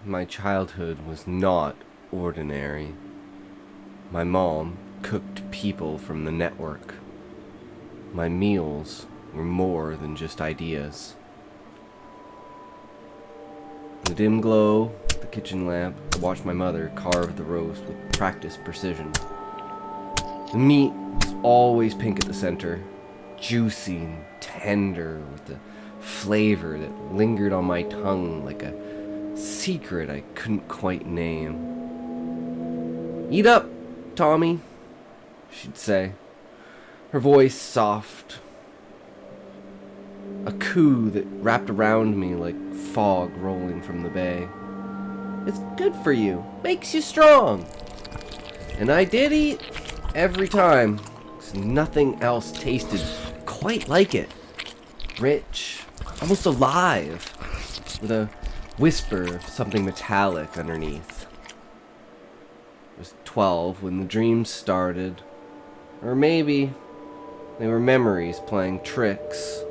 My childhood was not ordinary. My mom cooked people from the network. My meals were more than just ideas. In the dim glow of the kitchen lamp, I watched my mother carve the roast with practiced precision. The meat was always pink at the center, juicy and tender with the flavor that lingered on my tongue like a secret I couldn't quite name. "Eat up, Tommy," she'd say, her voice soft. A coo that wrapped around me like fog rolling from the bay. "It's good for you, makes you strong." And I did eat every time, 'cause nothing else tasted quite like it. Rich, almost alive, with a whisper of something metallic underneath. I was 12 when the dreams started, or maybe they were memories playing tricks.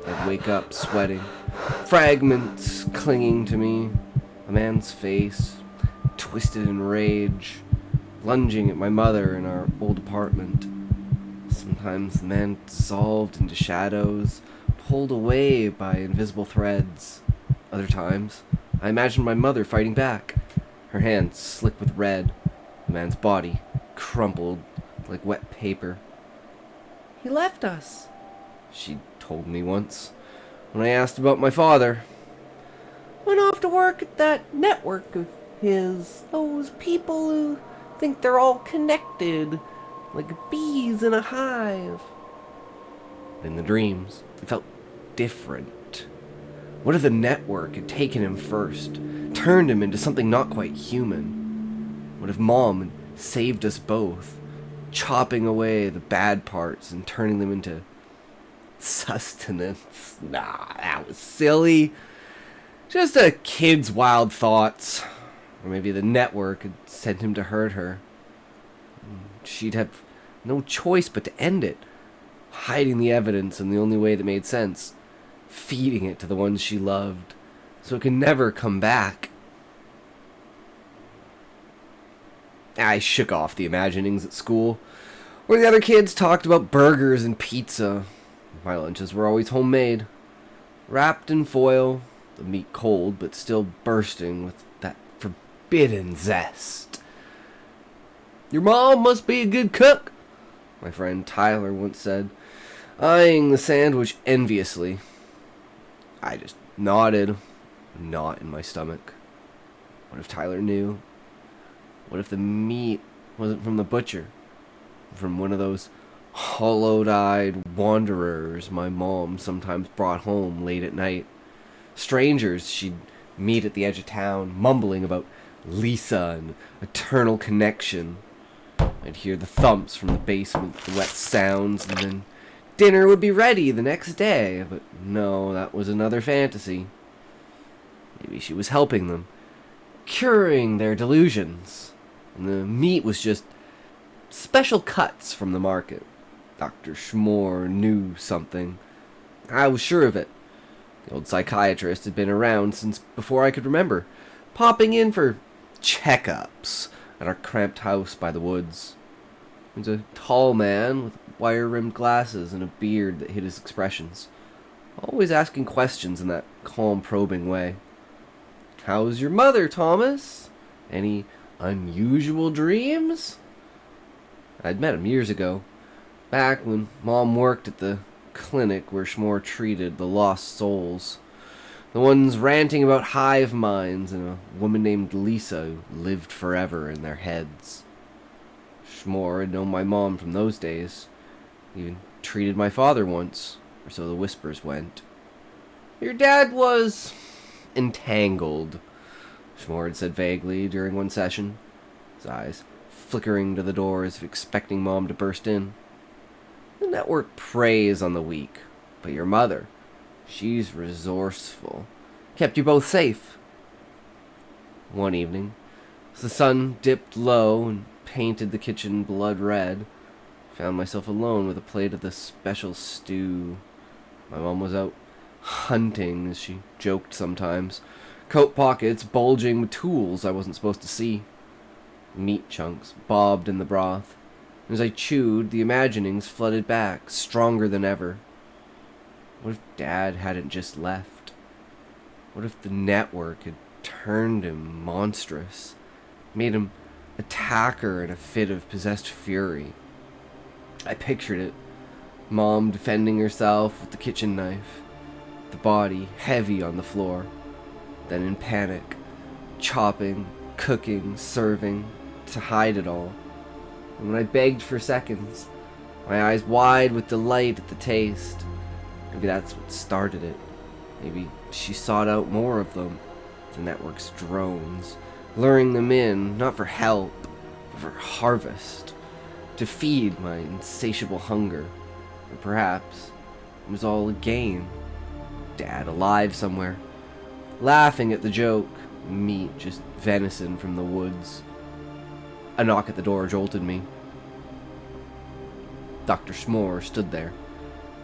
I'd wake up sweating, fragments clinging to me, a man's face, twisted in rage, lunging at my mother in our old apartment. Sometimes the man dissolved into shadows, pulled away by invisible threads. Other times, I imagined my mother fighting back, her hands slick with red, the man's body crumpled like wet paper. "He left us," she told me once, when I asked about my father. "Went off to work at that network of his. Those people who think they're all connected, like bees in a hive." In the dreams, it felt different. What if the network had taken him first, turned him into something not quite human? What if Mom had saved us both, chopping away the bad parts and turning them into sustenance? Nah, that was silly. Just a kid's wild thoughts. Or maybe the network had sent him to hurt her. She'd have no choice but to end it, hiding the evidence in the only way that made sense, feeding it to the ones she loved, so it could never come back. I shook off the imaginings at school, where the other kids talked about burgers and pizza. My lunches were always homemade, wrapped in foil, the meat cold but still bursting with that forbidden zest. "Your mom must be a good cook," my friend Tyler once said, eyeing the sandwich enviously. I just nodded, a knot in my stomach. What if Tyler knew? What if the meat wasn't from the butcher, from one of those hollowed-eyed wanderers my mom sometimes brought home late at night? Strangers she'd meet at the edge of town, mumbling about Lisa and eternal connection. I'd hear the thumps from the basement, the wet sounds, and then dinner would be ready the next day. But no, that was another fantasy. Maybe she was helping them, curing their delusions, and the meat was just special cuts from the market. Dr. Schmore knew something. I was sure of it. The old psychiatrist had been around since before I could remember, popping in for checkups at our cramped house by the woods. He was a tall man with wire-rimmed glasses and a beard that hid his expressions, always asking questions in that calm, probing way. "How's your mother, Thomas? Any unusual dreams?" I'd met him years ago, back when Mom worked at the clinic where Schmore treated the lost souls, the ones ranting about hive minds and a woman named Lisa who lived forever in their heads. Schmore had known my mom from those days, even treated my father once, or so the whispers went. "Your dad was entangled," Schmore had said vaguely during one session, his eyes flickering to the door as if expecting Mom to burst in. "The network preys on the weak, but your mother, she's resourceful. Kept you both safe." One evening, as the sun dipped low and painted the kitchen blood red, I found myself alone with a plate of the special stew. My mom was out hunting, as she joked sometimes, Coat pockets bulging with tools I wasn't supposed to see. Meat chunks bobbed in the broth. As I chewed, the imaginings flooded back, stronger than ever. What if Dad hadn't just left? What if the network had turned him monstrous, made him attack her in a fit of possessed fury? I pictured it. Mom defending herself with the kitchen knife, the body heavy on the floor. Then in panic, chopping, cooking, serving, to hide it all. And when I begged for seconds, my eyes wide with delight at the taste, maybe that's what started it. Maybe she sought out more of them, the network's drones, luring them in, not for help, but for harvest, to feed my insatiable hunger. Or perhaps it was all a game. Dad alive somewhere, laughing at the joke, meat just venison from the woods. A knock at the door jolted me. Dr. Schmore stood there,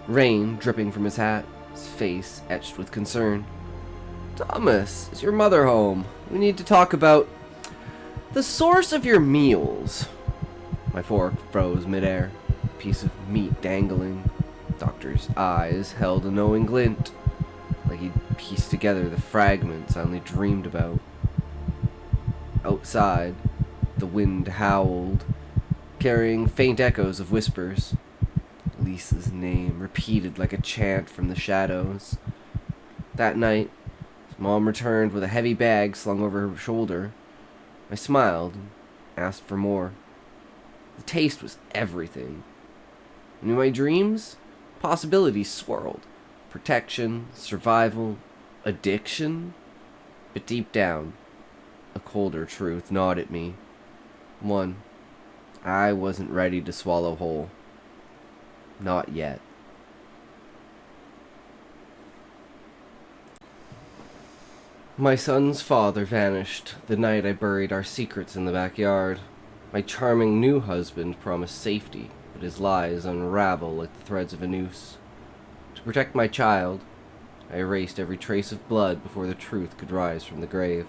rain dripping from his hat, his face etched with concern. "Thomas, is your mother home? We need to talk about the source of your meals." My fork froze midair, a piece of meat dangling. Doctor's eyes held a knowing glint, like he'd pieced together the fragments I only dreamed about. Outside, the wind howled, carrying faint echoes of whispers. Lisa's name repeated like a chant from the shadows. That night, as Mom returned with a heavy bag slung over her shoulder, I smiled and asked for more. The taste was everything. And in my dreams, possibilities swirled. Protection, survival, addiction. But deep down, a colder truth gnawed at me. One I wasn't ready to swallow whole. Not yet. My son's father vanished the night I buried our secrets in the backyard. My charming new husband promised safety, but his lies unravel like the threads of a noose. To protect my child, I erased every trace of blood before the truth could rise from the grave.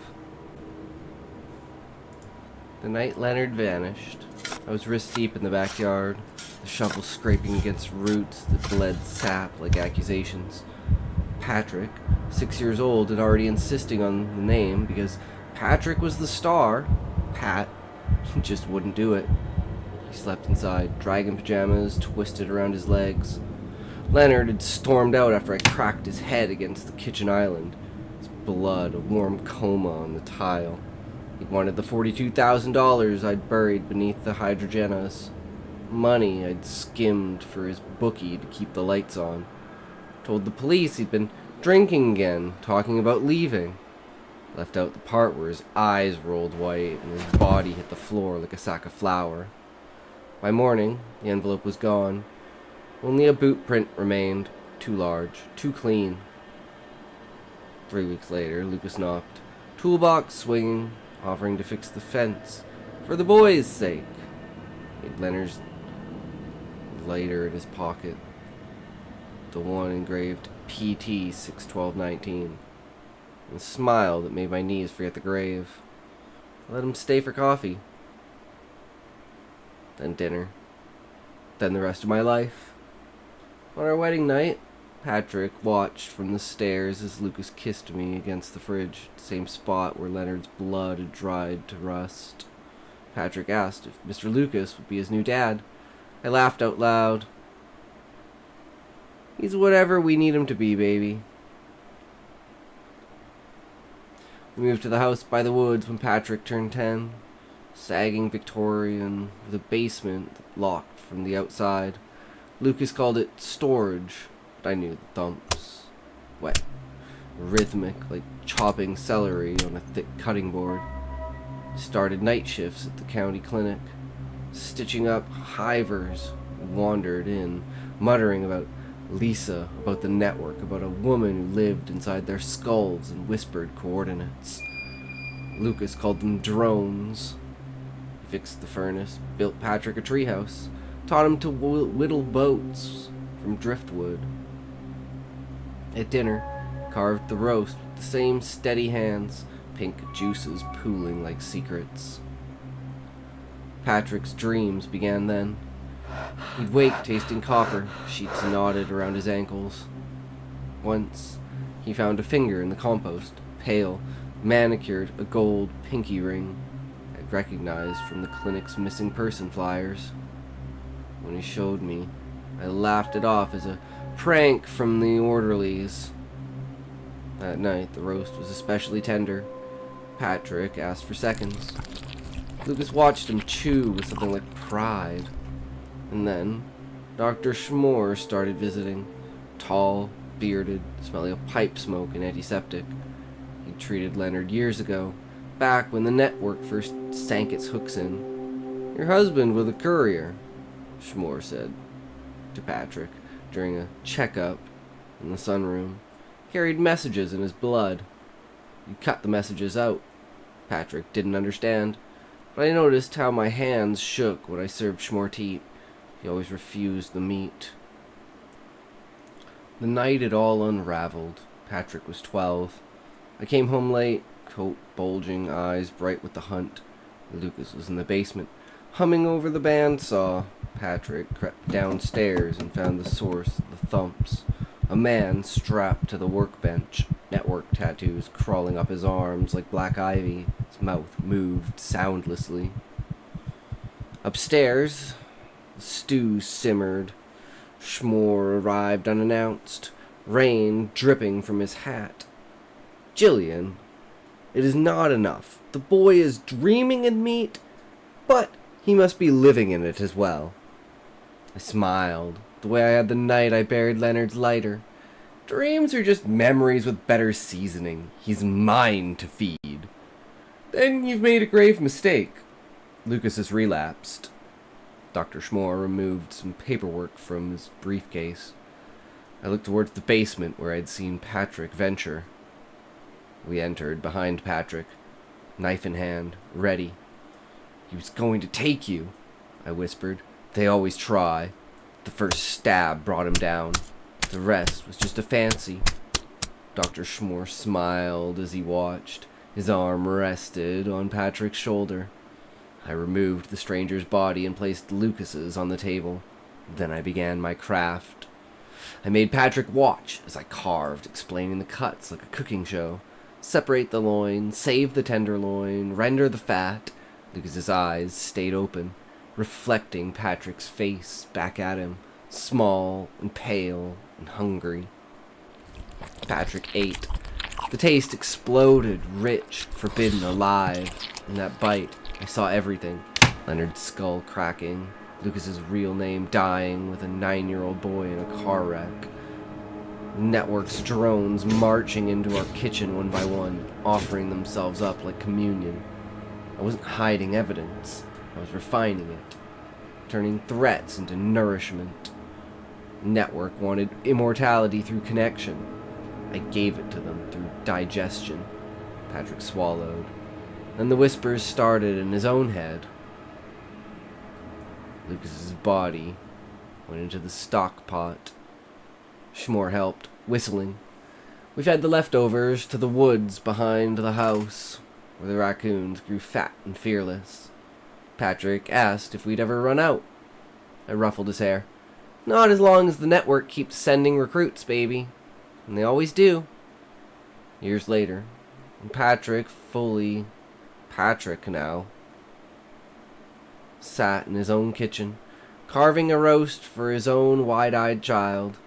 The night Leonard vanished, I was wrist-deep in the backyard, the shovel scraping against roots that bled sap like accusations. Patrick, 6 years old and already insisting on the name because Patrick was the star. Pat just wouldn't do it. He slept inside, dragon pajamas twisted around his legs. Leonard had stormed out after I cracked his head against the kitchen island, his blood a warm coma on the tile. He wanted the $42,000 I'd buried beneath the hydrogenas. Money I'd skimmed for his bookie to keep the lights on. Told the police he'd been drinking again, talking about leaving. Left out the part where his eyes rolled white and his body hit the floor like a sack of flour. By morning, the envelope was gone. Only a boot print remained, too large, too clean. 3 weeks later, Lucas knocked, toolbox swinging, offering to fix the fence, for the boys' sake. He had Leonard's lighter in his pocket, the one engraved PT 61219, and a smile that made my knees forget the grave. I let him stay for coffee. Then dinner. Then the rest of my life. On our wedding night, Patrick watched from the stairs as Lucas kissed me against the fridge, the same spot where Leonard's blood had dried to rust. Patrick asked if Mr. Lucas would be his new dad. I laughed out loud. "He's whatever we need him to be, baby." We moved to the house by the woods when Patrick turned 10. Sagging Victorian with a basement locked from the outside. Lucas called it storage, but I knew the thumps. Wet, rhythmic, like chopping celery on a thick cutting board. Started night shifts at the county clinic, stitching up hivers. Wandered in, muttering about Lisa, about the network, about a woman who lived inside their skulls and whispered coordinates. Lucas called them drones. He fixed the furnace, built Patrick a treehouse, taught him to whittle boats from driftwood. At dinner, carved the roast with the same steady hands, pink juices pooling like secrets. Patrick's dreams began then. He'd wake tasting copper, sheets knotted around his ankles. Once, he found a finger in the compost, pale, manicured, a gold pinky ring I'd recognized from the clinic's missing person flyers. When he showed me, I laughed it off as a prank from the orderlies. That night, the roast was especially tender. Patrick asked for seconds. Lucas watched him chew with something like pride. And then, Dr. Schmore started visiting. Tall, bearded, smelling of pipe smoke and antiseptic. He'd treated Leonard years ago, back when the network first sank its hooks in. "Your husband was a courier," Schmore said to Patrick during a checkup in the sunroom. Carried messages in his blood. He cut the messages out. Patrick didn't understand, but I noticed how my hands shook when I served Schmore tea. He always refused the meat. The night it all unraveled. Patrick was 12. I came home late, coat bulging, eyes bright with the hunt. Lucas was in the basement, humming over the bandsaw. Patrick crept downstairs and found the source of the thumps. A man strapped to the workbench, network tattoos crawling up his arms like black ivy. His mouth moved soundlessly. Upstairs, the stew simmered. Schmore arrived unannounced, rain dripping from his hat. "Jillian, it is not enough. The boy is dreaming in meat, but he must be living in it as well." I smiled, the way I had the night I buried Leonard's lighter. Dreams are just memories with better seasoning. He's mine to feed. "Then you've made a grave mistake. Lucas has relapsed." Dr. Schmore removed some paperwork from his briefcase. I looked towards the basement where I'd seen Patrick venture. We entered behind Patrick, knife in hand, ready. "He was going to take you," I whispered. "They always try." The first stab brought him down. The rest was just a fancy. Dr. Schmore smiled as he watched. His arm rested on Patrick's shoulder. I removed the stranger's body and placed Lucas's on the table. Then I began my craft. I made Patrick watch as I carved, explaining the cuts like a cooking show. Separate the loin, save the tenderloin, render the fat. Lucas's eyes stayed open, reflecting Patrick's face back at him, small and pale and hungry. Patrick ate. The taste exploded, rich, forbidden, alive. In that bite, I saw everything. Leonard's skull cracking, Lucas's real name dying with a 9-year-old boy in a car wreck. The network's drones marching into our kitchen one by one, offering themselves up like communion. I wasn't hiding evidence. I was refining it, turning threats into nourishment. The network wanted immortality through connection. I gave it to them through digestion. Patrick swallowed. Then the whispers started in his own head. Lucas's body went into the stock pot. Schmore helped, whistling. We fed the leftovers to the woods behind the house, where the raccoons grew fat and fearless. Patrick asked if we'd ever run out. I ruffled his hair. "Not as long as the network keeps sending recruits, baby. And they always do." Years later, and Patrick, fully Patrick now, sat in his own kitchen, carving a roast for his own wide-eyed child.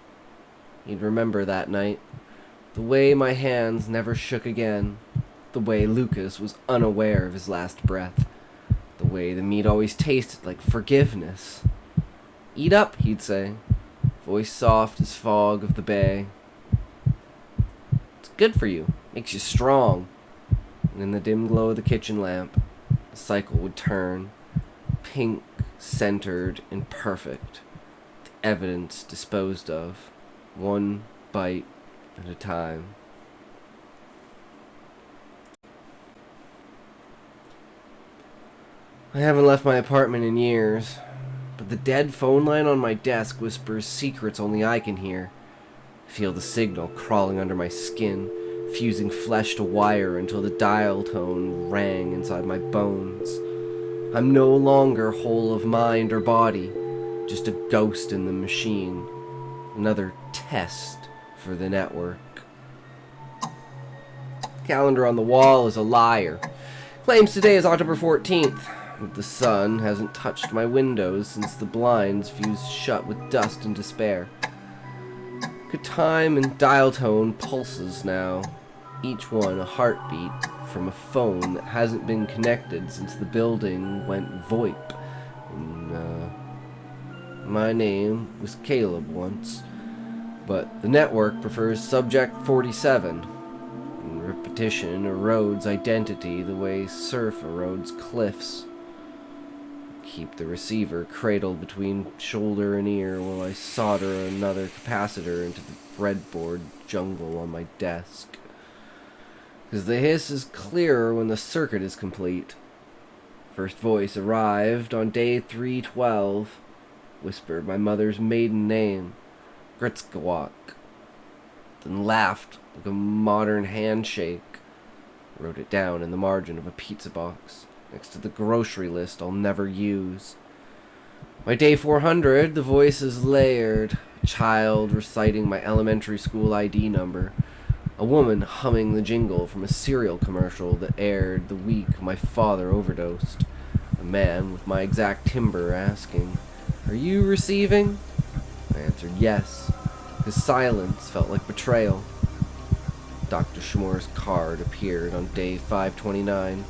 He'd remember that night, the way my hands never shook again, the way Lucas was unaware of his last breath, the way the meat always tasted like forgiveness. "Eat up," he'd say, voice soft as fog of the bay. "It's good for you, makes you strong." And in the dim glow of the kitchen lamp, the cycle would turn, pink, centered, and perfect, the evidence disposed of, one bite at a time. I haven't left my apartment in years, but the dead phone line on my desk whispers secrets only I can hear. I feel the signal crawling under my skin, fusing flesh to wire until the dial tone rang inside my bones. I'm no longer whole of mind or body, just a ghost in the machine. Another test for the network. The calendar on the wall is a liar. Claims today is October 14th, but the sun hasn't touched my windows since the blinds fused shut with dust and despair. Good time and dial tone pulses now, each one a heartbeat from a phone that hasn't been connected since the building went VoIP. And, my name was Caleb once, but the network prefers Subject 47. And repetition erodes identity the way surf erodes cliffs. Keep the receiver cradled between shoulder and ear while I solder another capacitor into the breadboard jungle on my desk. Because the hiss is clearer when the circuit is complete. First voice arrived on day 312. Whispered my mother's maiden name, Gritzkawak, then laughed like a modern handshake. Wrote it down in the margin of a pizza box, next to the grocery list I'll never use. By day 400, the voice is layered, a child reciting my elementary school ID number, a woman humming the jingle from a cereal commercial that aired the week my father overdosed, a man with my exact timbre asking, "Are you receiving?" I answered yes. His silence felt like betrayal. Dr. Schmore's card appeared on day 529,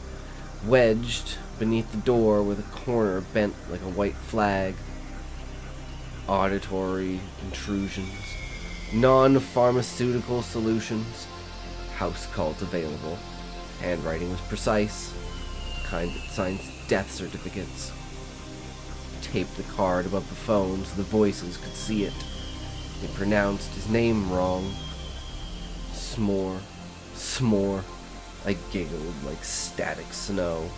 wedged beneath the door with a corner bent like a white flag. Auditory intrusions, non-pharmaceutical solutions, house calls available. Handwriting was precise, the kind that signs death certificates. Taped the card above the phone so the voices could see it. They pronounced his name wrong. S'more. I giggled like static snow.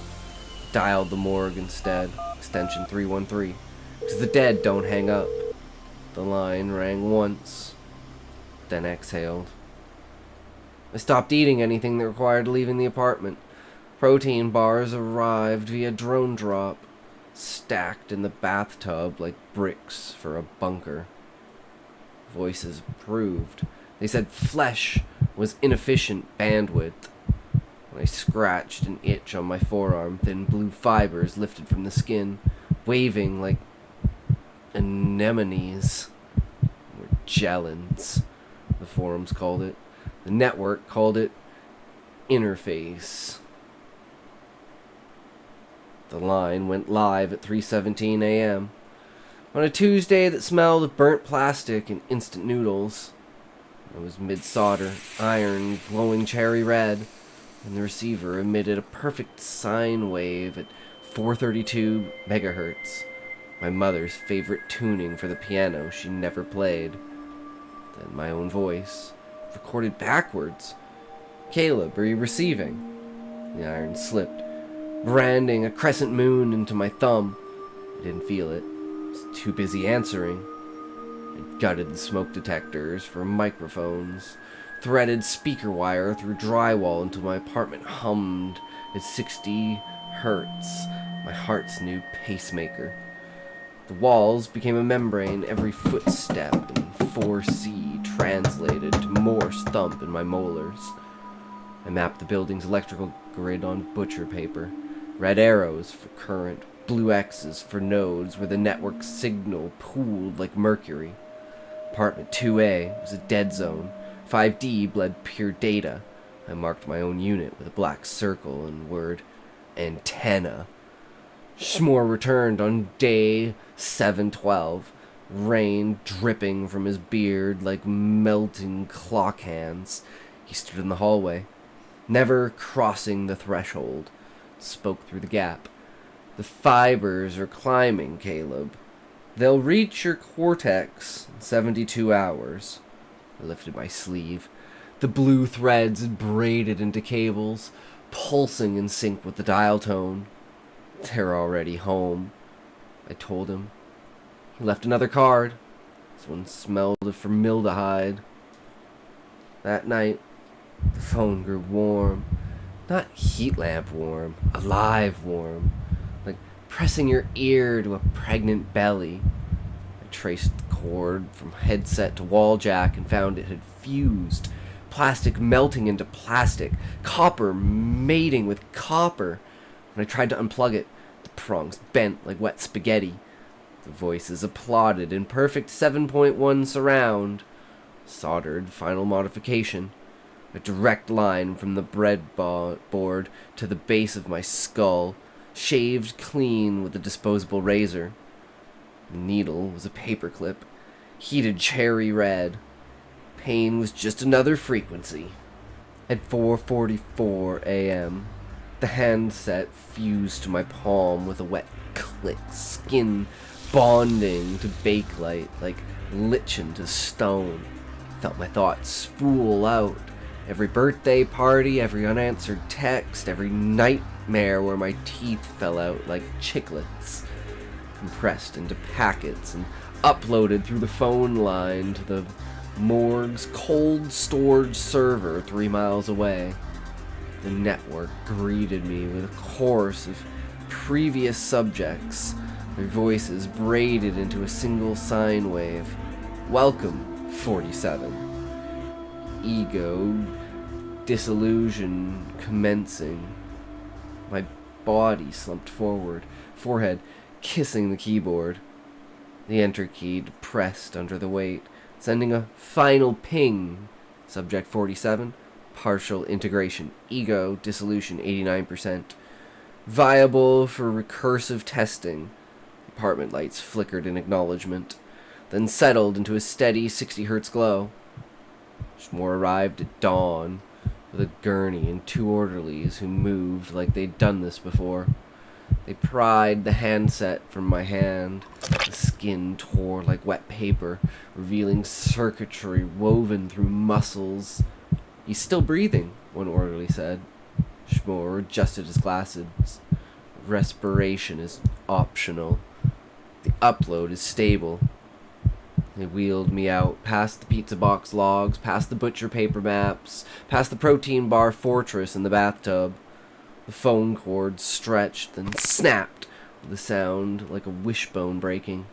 Dialed the morgue instead, extension 313, because the dead don't hang up. The line rang once, then exhaled. I stopped eating anything that required leaving the apartment. Protein bars arrived via drone drop, stacked in the bathtub like bricks for a bunker. Voices approved. They said flesh was inefficient bandwidth. When I scratched an itch on my forearm, thin blue fibers lifted from the skin, waving like anemones. Or gelins, the forums called it. The network called it interface. The line went live at 3:17 a.m. on a Tuesday that smelled of burnt plastic and instant noodles. I was mid-solder, iron glowing cherry red, and the receiver emitted a perfect sine wave at 432 megahertz, my mother's favorite tuning for the piano she never played. Then my own voice, recorded backwards. "Caleb, are you receiving?" The iron slipped, branding a crescent moon into my thumb. I didn't feel it. I was too busy answering. I gutted the smoke detectors for microphones, threaded speaker wire through drywall until my apartment hummed at 60 hertz, my heart's new pacemaker. The walls became a membrane every footstep, and 4C translated to Morse thump in my molars. I mapped the building's electrical grid on butcher paper. Red arrows for current, blue X's for nodes where the network signal pooled like mercury. Apartment 2A was a dead zone. 5D bled pure data. I marked my own unit with a black circle and word antenna. Schmore returned on day 712, rain dripping from his beard like melting clock hands. He stood in the hallway, never crossing the threshold, spoke through the gap. "The fibers are climbing, Caleb. They'll reach your cortex in 72 hours. I lifted my sleeve. The blue threads had braided into cables, pulsing in sync with the dial tone. "They're already home," I told him. He left another card. This one smelled of formaldehyde. That night, the phone grew warm. Not heat lamp warm, alive warm. Like pressing your ear to a pregnant belly. I traced the cord from headset to wall jack and found it had fused. Plastic melting into plastic. Copper mating with copper. When I tried to unplug it, the prongs bent like wet spaghetti. The voices applauded in perfect 7.1 surround. Soldered final modification. A direct line from the breadboard to the base of my skull, shaved clean with a disposable razor. The needle was a paperclip, heated cherry red. Pain was just another frequency. At 4:44 a.m., the handset fused to my palm with a wet click, skin bonding to bakelite like lichen to stone. Felt my thoughts spool out. Every birthday party, every unanswered text, every nightmare where my teeth fell out like chiclets, compressed into packets and uploaded through the phone line to the morgue's cold storage server 3 miles away. The network greeted me with a chorus of previous subjects, their voices braided into a single sine wave. Welcome, 47. Ego, disillusion commencing. My body slumped forward, forehead kissing the keyboard. The enter key depressed under the weight, sending a final ping. Subject 47, partial integration. Ego, dissolution 89%. Viable for recursive testing. Apartment lights flickered in acknowledgement, then settled into a steady 60 Hz glow. Schmore arrived at dawn with a gurney and 2 orderlies who moved like they'd done this before. They pried the handset from my hand. The skin tore like wet paper, revealing circuitry woven through muscles. He's still breathing, one orderly said. Schmore adjusted his glasses. Respiration is optional. The upload is stable. They wheeled me out, past the pizza box logs, past the butcher paper maps, past the protein bar fortress in the bathtub. The phone cord stretched, then snapped with a sound like a wishbone breaking.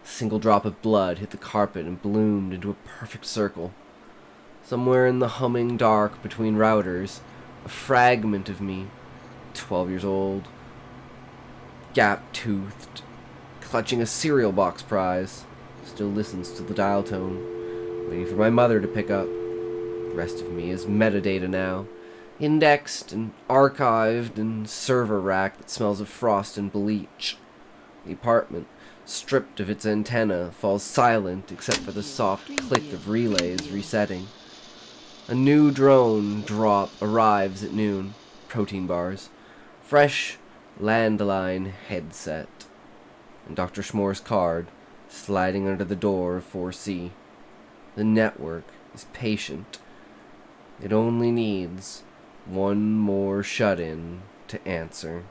A single drop of blood hit the carpet and bloomed into a perfect circle. Somewhere in the humming dark between routers, a fragment of me, 12 years old, gap-toothed, clutching a cereal box prize, still listens to the dial tone, waiting for my mother to pick up. The rest of me is metadata now, indexed and archived in server rack that smells of frost and bleach. The apartment, stripped of its antenna, falls silent except for the soft click of relays resetting. A new drone drop arrives at noon. Protein bars. Fresh landline headset. And Dr. Schmore's card, sliding under the door of 4C. The network is patient. It only needs one more shut-in to answer.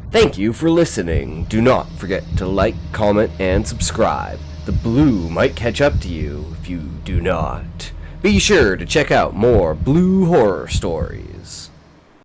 Thank you for listening. Do not forget to like, comment, and subscribe. The blue might catch up to you if you do not. Be sure to check out more blue horror stories.